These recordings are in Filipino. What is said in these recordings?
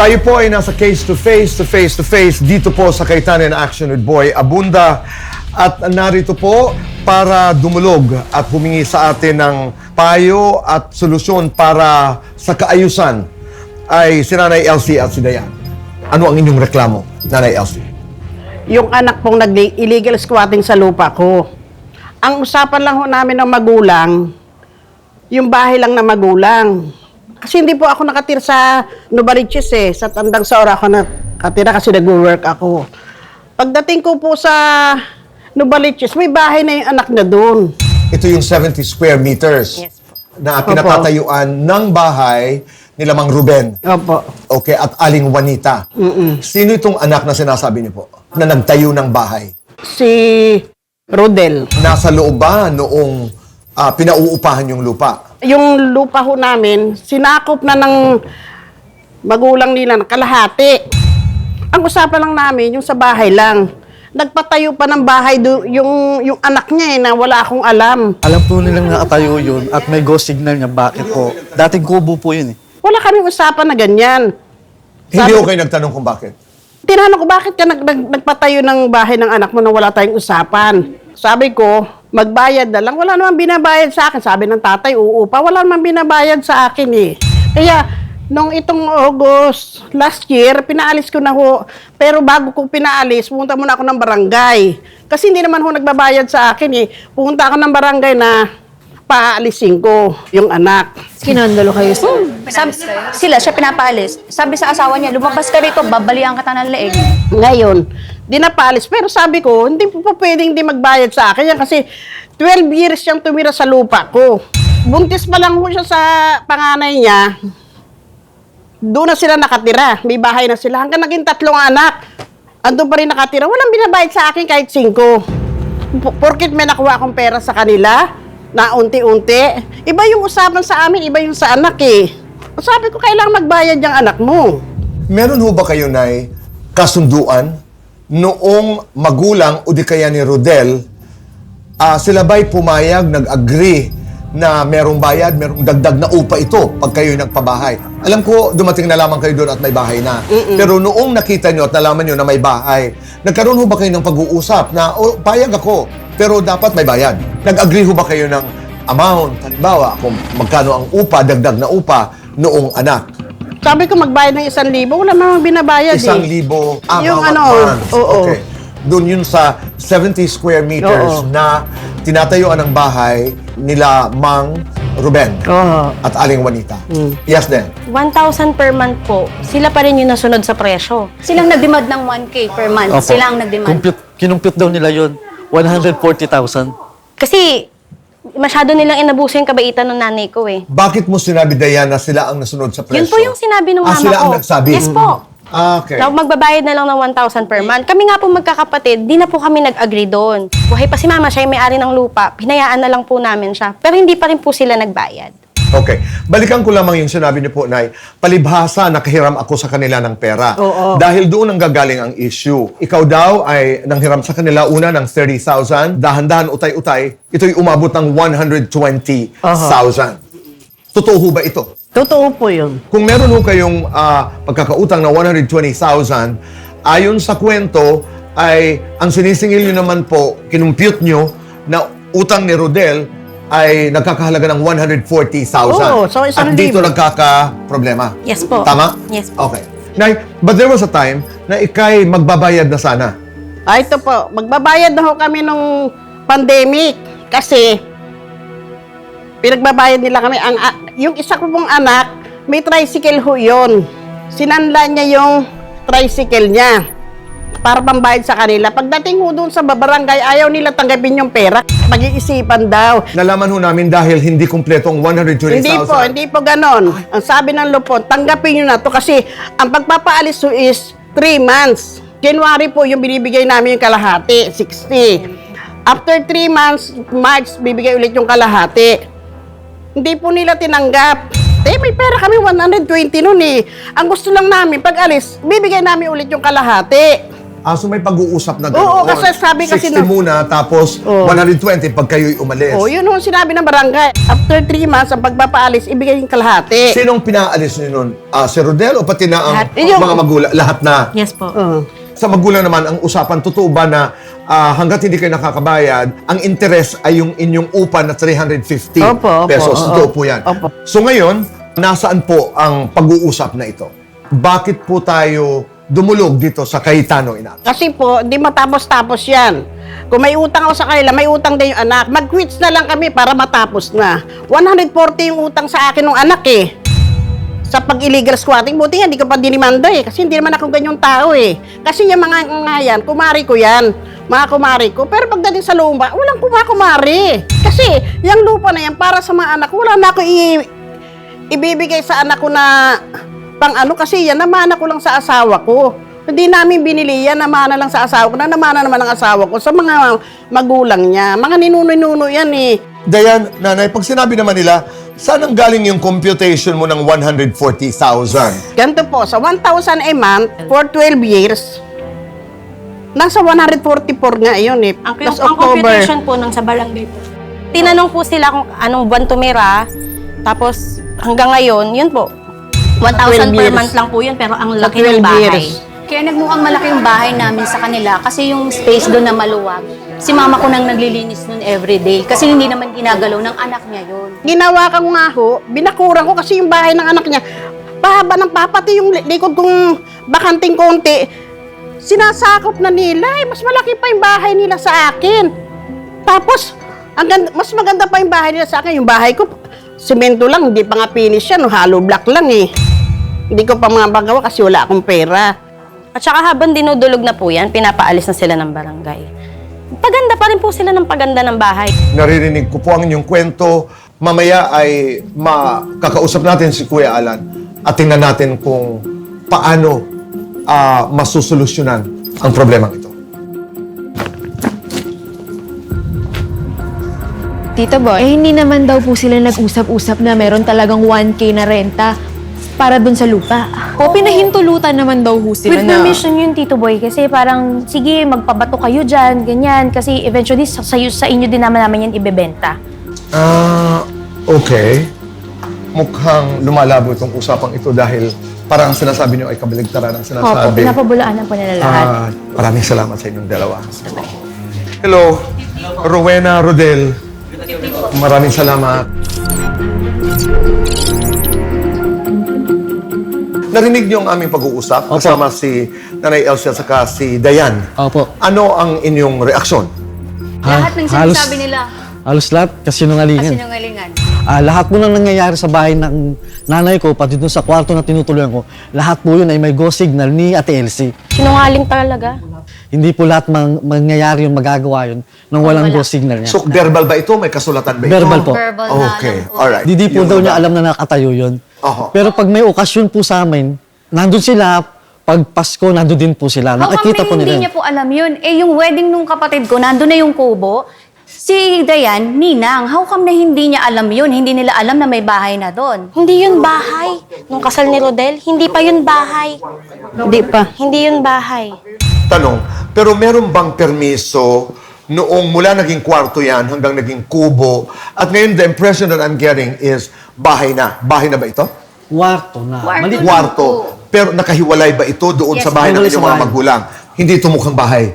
Tayo po ay nasa face to face dito po sa Kaytanan Action with Boy Abunda at narito po para dumulog at humingi sa atin ng payo at solusyon para sa kaayusan ay si Nanay Elsie at si Dayan. Ano ang inyong reklamo, Nanay Elsie? Yung anak pong nag-illegal squatting sa lupa ko. Ang usapan lang ho namin ng magulang, yung bahay lang na magulang. Kasi hindi po ako nakatira sa Novaliches sa Tandang Saura ako nakatira kasi nag-work ako. Pagdating ko po sa Novaliches, may bahay na yung anak niya doon. Ito yung 70 square meters Yes po. na pinatatayuan ng bahay nila Mang Ruben. Opo. Okay, at Aling Juanita. Sino itong anak na sinasabi niyo po na nagtayo ng bahay? Si Rodel. Nasa loob ba noong pinauupahan yung lupa? Yung lupa ho namin, sinakop na ng magulang nila ng kalahati. Ang usapan lang namin, yung sa bahay lang. Nagpatayo pa ng bahay yung anak niya na wala akong alam. Alam po nilang nakatayo yun at may go signal niya bakit po. Dating kubo po yun eh. Wala kaming usapan na ganyan. Hindi ko kayo nagtanong kung bakit. Tinanong ko, bakit ka nagpatayo ng bahay ng anak mo na wala tayong usapan? Sabi ko, magbayad na lang. Wala namang binabayad sa akin. Sabi ng tatay, uupa. Wala namang binabayad sa akin Kaya, nung itong August, last year, pinaalis ko na ho. Pero bago ko pinaalis, pumunta muna ako ng barangay. Kasi hindi naman ho nagbabayad sa akin Pumunta ako ng barangay na paalisin ko yung anak. Kinondolo kayo siya pinapaalis. Sabi sa asawa niya, lumabas ka rito, babalian ka ng leeg. Ngayon, di napaalis. Pero sabi ko, hindi po pwedeng di magbayad sa akin yan kasi 12 years siyang tumira sa lupa ko. Buntis pa lang ho siya sa panganay niya. Doon na sila nakatira. May bahay na sila. Hanggang naging 3 anak. Andun pa rin nakatira. Walang binabayad sa akin kahit 5. Porkit may nakuha akong pera sa kanila, na unti-unti. Iba yung usapan sa amin, iba yung sa anak Sabi ko, kailangan magbayad yung anak mo. Meron ho ba kayo, Nay, kasunduan noong magulang o di kaya ni Rodel, sila ba'y pumayag, nag-agree na merong bayad, merong dagdag na upa ito pag kayo'y nagpabahay? Alam ko, dumating na lamang kayo doon at may bahay na. Pero noong nakita nyo at nalaman nyo na may bahay, nagkaroon ho ba kayo ng pag-uusap na, payag ako, pero dapat may bayad? Nag-agree ho ba kayo ng amount, halimbawa, kung magkano ang upa, dagdag na upa, noong anak? Sabi ko, magbayad ng 1,000. Wala namang binabayad 1,000 Yung bawat ano, month. oo. Okay. Doon yun sa 70 square meters Oo. na tinatayuan ng bahay nila Mang Ruben Oo. at Aling Juanita. Yes, then. 1,000 per month po. Sila pa rin yung nasunod sa presyo. Silang nagdemand ng 1K per month. Opo. Sila ang nagdemand. Kinumpute daw nila yun. 140,000. Kasi masyado nilang inabuso yung kabaitan ng nanay ko Bakit mo sinabi, Diana, sila ang nasunod sa presyo? Yun po yung sinabi ng mama sila ko. ang nagsabi? Yes po. Okay. Na magbabayad na lang ng 1,000 per month. Kami nga po magkakapatid, di na po kami nag-agree doon. Buhay pa si mama, siya yung may-ari ng lupa. Hinayaan na lang po namin siya. Pero hindi pa rin po sila nagbayad. Okay. Balikan ko lamang yung sinabi niyo po, Nay. Palibhasa, nakahiram ako sa kanila ng pera. Oo. Dahil doon ang gagaling ang issue. Ikaw daw ay nanghiram sa kanila una ng 30,000. Dahan-dahan, utay-utay. Ito'y umabot ng 120,000. Totoo ho ba ito? Totoo po yun. Kung meron ho kayong pagkakautang na 120,000, ayon sa kwento, ay ang sinisingil nyo naman po, kinumpute nyo na utang ni Rodel ay nagkakahalaga ng 140,000. Oo, so 1,000. At dito nagkaka-problema. Yes po. Tama? Yes po. Okay. Nay, but there was a time na ikay magbabayad na sana. Ito po, magbabayad na ho kami nung pandemic kasi pinagbabayad nila kami. Yung isa ko pong anak, may tricycle ho yun. Sinanla niya yung tricycle niya para pambayad sa kanila. Pagdating ho doon sa barangay, ayaw nila tanggapin yung pera. Pag-iisipan daw. Nalaman ho namin dahil hindi kumpletong 120,000. Hindi po ganon. Ang sabi ng lupon, tanggapin nyo na to kasi ang pagpapaalis ho is 3 months. January po yung binibigay namin yung kalahati, 60. After 3 months, March, bibigay ulit yung kalahati. Hindi po nila tinanggap. May pera kami 120 nun Ang gusto lang namin, pag alis, bibigay namin ulit yung kalahati. So may pag-uusap na Oo, ganoon. kasi sabi kasi 60 muna, tapos Oo. 120 pag kayo'y umalis. Oh, yun yung sinabi ng barangay. After 3 months, ang pagpapaalis, ibigay yung kalahati. Sinong pinaalis niyo nun? Si Rodel o pati na ang Lahat. Yung- mga magulang? Lahat na. Yes po. Oh. Sa magulang naman, ang usapan, totoo ba na hanggat hindi kayo nakakabayad, ang interest ay yung inyong upa na 350 Opo, opo, pesos. oo. Totoo po yan. Opo. So ngayon, nasaan po ang pag-uusap na ito? Bakit po tayo dumulog dito sa Cayetano Inat? Kasi po, di matapos-tapos yan. Kung may utang ako sa kanila, may utang din yung anak. Mag-quits na lang kami para matapos na. 140 yung utang sa akin ng anak eh. Sa pag-illegal squatting, buti yan, hindi ko pa dinimanda eh. Kasi hindi naman ako ganyang tao eh. Kasi yung mga nga yan, kumari ko yan. Mga kumari ko. Pero pagdating sa lupa, walang kumakumari. Kasi yung lupa na yan, para sa mga anak ko, wala na ako ibibigay sa anak ko na pang ano. Kasi yan, namana ko lang sa asawa ko. Hindi namin binili yan, namana lang sa asawa ko. Na namana naman ang asawa ko sa mga magulang niya. Mga ninuno-nuno yan eh. Dayan, nanay, pag sinabi naman nila, saan ang galing yung computation mo ng 140,000? Ganito po, sa 1,000 a month for 12 years, nasa 144 nga yun eh. Ang, Plus ang computation po nung sa barangay po. Tinanong po sila kung anong buwan tumira, tapos hanggang ngayon, yun po. 1,000 per 12 years. month lang po yun, pero ang Sa laki ng 12 bahay. years. Kaya nagmukhang malaki yung bahay namin sa kanila kasi yung space doon na maluwag. Si mama ko nang naglilinis nun everyday kasi hindi naman ginagalaw ng anak niya yun. Ginawa ko nga ho, binakuran ko kasi yung bahay ng anak niya. Pahaba ng papati yung likod kong bakanting konti. Sinasakop na nila eh. Mas malaki pa yung bahay nila sa akin. Tapos, mas maganda pa yung bahay nila sa akin. Yung bahay ko, semento lang, hindi pa nga finish yan. Hollow block lang eh. Hindi ko pa mga bagawa kasi wala akong pera. At saka habang dinudulog na po yan, pinapaalis na sila ng barangay. Paganda pa rin po sila ng paganda ng bahay. Naririnig ko po ang inyong kwento. Mamaya ay makakausap natin si Kuya Alan at tingnan natin kung paano masusolusyonan ang problemang ito. Tito Boy, hindi naman daw po sila nag-usap-usap na meron talagang 1K na renta para dun sa lupa. O pinahintulutan naman daw po sila With na... permission yun, Tito Boy. Kasi parang, sige, magpabato kayo dyan, ganyan. Kasi eventually, sa inyo din namin yan ibebenta. Okay. Mukhang lumalabo itong usapang ito dahil parang ang sinasabi niyo ay kabaligtaran ang Opo, sinasabi. pinapabulaanan po nila lahat. Maraming salamat sa inyong dalawa. Hello, Rowena, Rodel. Maraming salamat. Narinig niyo ang aming pag-uusap Opo. kasama si Nanay Elsie at saka si Dayan. Opo. Ano ang inyong reaksyon? Lahat ng halos- sinasabi nila, Halos lahat, kasinungalingan. kasinungalingan. Lahat po na nangyayari sa bahay ng nanay ko, pati dun sa kwarto na tinutuluyan ko, lahat po yun ay may go signal ni Ate Elsie. Sinungaling talaga. Hindi po lahat mangyayari yung magagawa yun nang walang go signal niya. So, verbal ba ito? May kasulatan ba ito? Verbal po. Verbal na Okay, alam ko. alright. Hindi po Yung daw iba. niya alam na nakatayo yun. Oho. Pero pag may okasyon po sa amin, nandun sila, pag Pasko, nandun din po sila. How Nakikita po come nila. hindi niya po alam yun? Eh, yung wedding nung kapatid ko, nandun na yung kubo. Si Dayan, Ninang, how come na hindi niya alam yun? Hindi nila alam na may bahay na doon. Hindi yun bahay. Nung kasal ni Rodel, hindi pa yun bahay. Hindi pa. Hindi yun bahay. Tanong, pero meron bang permiso noong mula naging kwarto yan hanggang naging kubo at ngayon the impression that I'm getting is bahay na. Bahay na ba ito? Kwarto na. Kwarto. Mali- Kwarto. Pero nakahiwalay ba ito doon Yes, sa bahay ng hiwalay sa inyong mga bahay. magulang? Hindi ito mukhang bahay.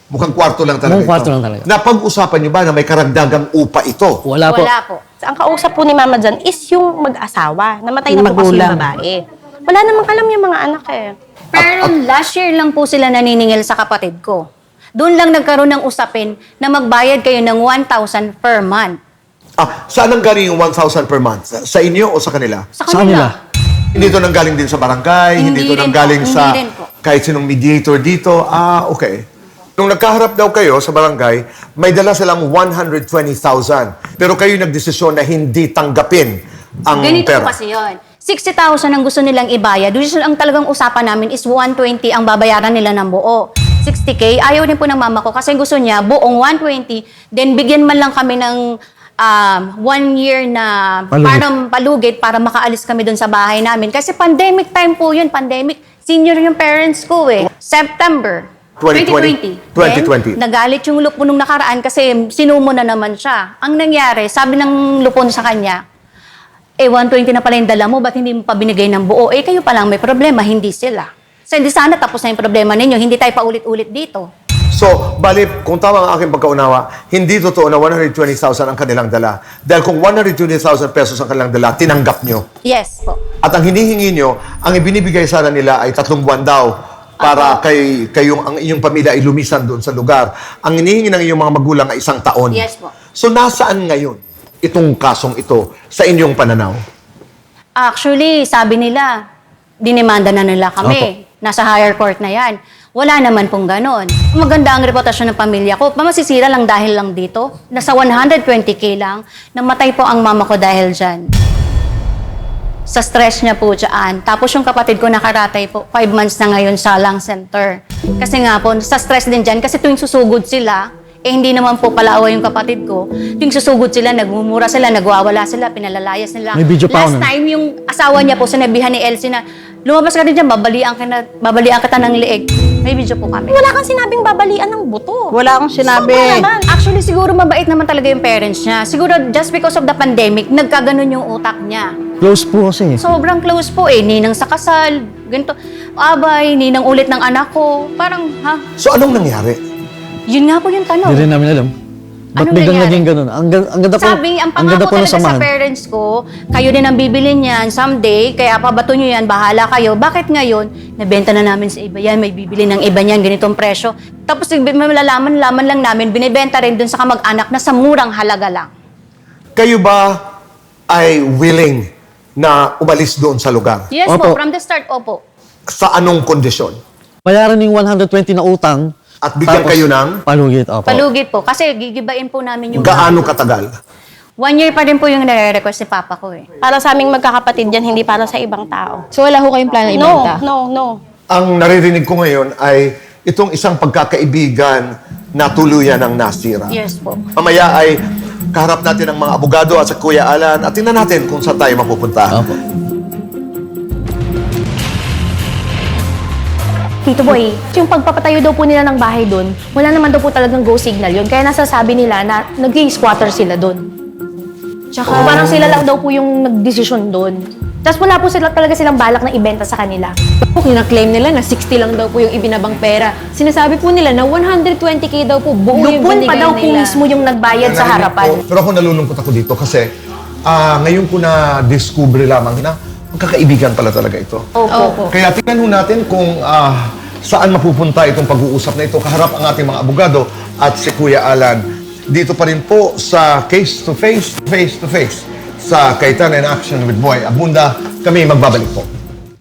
Mukhang kwarto lang talaga Mukhang kwarto ito. lang talaga. Napag-usapan niyo ba na may karagdagang upa ito? Wala po. Wala po. Ang kausap po ni Mama dyan is yung mag-asawa. Namatay na Yung po kasi yung magulang. babae. Wala namang alam yung mga anak eh. Pero last year lang po sila naniningil sa kapatid ko. Doon lang nagkaroon ng usapin na magbayad kayo ng 1,000 per month. Saan ang galing yung 1,000 per month? Sa inyo o sa kanila? Sa Sa kanila. kanila. Hindi ito nanggaling din sa barangay? Hindi, Hindi ito rin nanggaling po. sa Hindi rin po. kahit sinong mediator dito? Okay. Nung nagkaharap daw kayo sa barangay, may dala silang 120,000. Pero kayo nagdesisyon na hindi tanggapin ang Ganito pera. po kasi yun. 60,000 ang gusto nilang ibayad. Doon ang talagang usapan namin is 120 ang babayaran nila ng buo. 60K, ayaw din po ng mama ko kasi gusto niya buong 120, then bigyan man lang kami ng 1 year na Palugit. parang palugit para makaalis kami doon sa bahay namin. Kasi pandemic time po yun, pandemic. Senior yung parents ko eh. September, 2020. 2020. Then, nagalit yung lupo nung nakaraan kasi sinumo na naman siya. Ang nangyari, sabi ng lupon sa kanya, 120 na pala yung dala mo, ba't hindi mo pa binigay ng buo? Kayo pa lang may problema, hindi sila. So, hindi sana tapos na yung problema ninyo, hindi tayo paulit-ulit dito. So, bali, kung tama ang aking pagkaunawa, hindi totoo na 120,000 ang kanilang dala. Dahil kung 120,000 pesos ang kanilang dala, tinanggap nyo. Yes po. At ang hinihingi nyo, ang ibinibigay sana nila ay 3 buwan daw para ang inyong pamilya ay lumisan doon sa lugar. Ang hinihingi ng inyong mga magulang ay 1 taon. Yes po. So, nasaan ngayon itong kasong ito sa inyong pananaw? Actually, sabi nila, dinimanda na nila kami. Nasa higher court na yan. Wala naman pong ganon. Maganda ang reputasyon ng pamilya ko. Masisira lang dahil lang dito. Nasa 120K lang. Namatay po ang mama ko dahil dyan. Sa stress niya po dyan. Tapos yung kapatid ko nakaratay po, 5 months na ngayon sa lung center. Kasi nga po, sa stress din dyan. Kasi tuwing susugod sila, hindi naman po palaawa yung kapatid ko. Tuwing susugod sila, nagmumura sila, nagwawala sila, pinalalayas nila. May video pa Last ako nun. time, yung asawa niya po, sinabihan ni Elsie na, lumabas ka rin dyan, babalian kita ng liig. May video po kami. Wala kang sinabing babalian ng buto. Wala akong sinabi. Sobra naman. Actually, siguro mabait naman talaga yung parents niya. Siguro just because of the pandemic, nagkaganon yung utak niya. Close po kasi. Sobrang close po ninang sa kasal, ganito. Abay, ninang ulit ng anak ko. Parang, ha? So, anong nangyari? Yun nga po yung tanong. Hindi rin namin alam. Ba't Anong biglang nangyari? naging ganun? Ang ganda po. Sabi, ang ganda pangako po ng talaga sa samahan. parents ko, kayo din ang bibili niyan someday, kaya pabato nyo yan, bahala kayo. Bakit ngayon, nabenta na namin sa iba yan, may bibili ng iba niyan, ganitong presyo. Tapos malalaman lang namin, binibenta rin dun sa kamag-anak na sa murang halaga lang. Kayo ba ay willing na umalis doon sa lugar? Yes Opo. po, from the start, opo. Sa anong kondisyon? Bayaran yung 120 na utang. At bigyan tapos kayo ng palugit. Opo. Palugit po, kasi gigibain po namin yung... gaano katagal? 1 year pa rin po yung nare-request ni Papa ko eh. Para sa aming magkakapatid yan, hindi para sa ibang tao. So wala ho kayong plano ibenta? No. Ang naririnig ko ngayon ay itong isang pagkakaibigan na tuluyan ng nasira. Yes po. Mamaya ay kaharap natin ang mga abogado at sa Kuya Alan at tingnan natin kung saan tayo mapupunta. Opo. Tito Boy, yung pagpapatayo daw po nila ng bahay doon, wala naman daw po talagang go signal yun. Kaya nasasabi nila na nag-squatter sila doon. Tsaka parang sila lang daw po yung nagdesisyon doon. Tapos wala po talaga silang balak na ibenta sa kanila. Kina-claim nila na 60 lang daw po yung ibinabang pera. Sinasabi po nila na 120K daw po buo yung Lupon pa binigay daw po nila. mismo yung nagbayad sa harapan. Pero ako nalulungkot ako dito kasi ngayon ko na-discover lamang na magkakaibigan pala talaga ito. Opo. Kaya tingnan ho natin kung saan mapupunta itong pag-uusap na ito. Kaharap ang ating mga abogado at si Kuya Alan. Dito pa rin po sa Case to Face sa Kaitan in Action with Boy Abunda. Kami magbabalik po.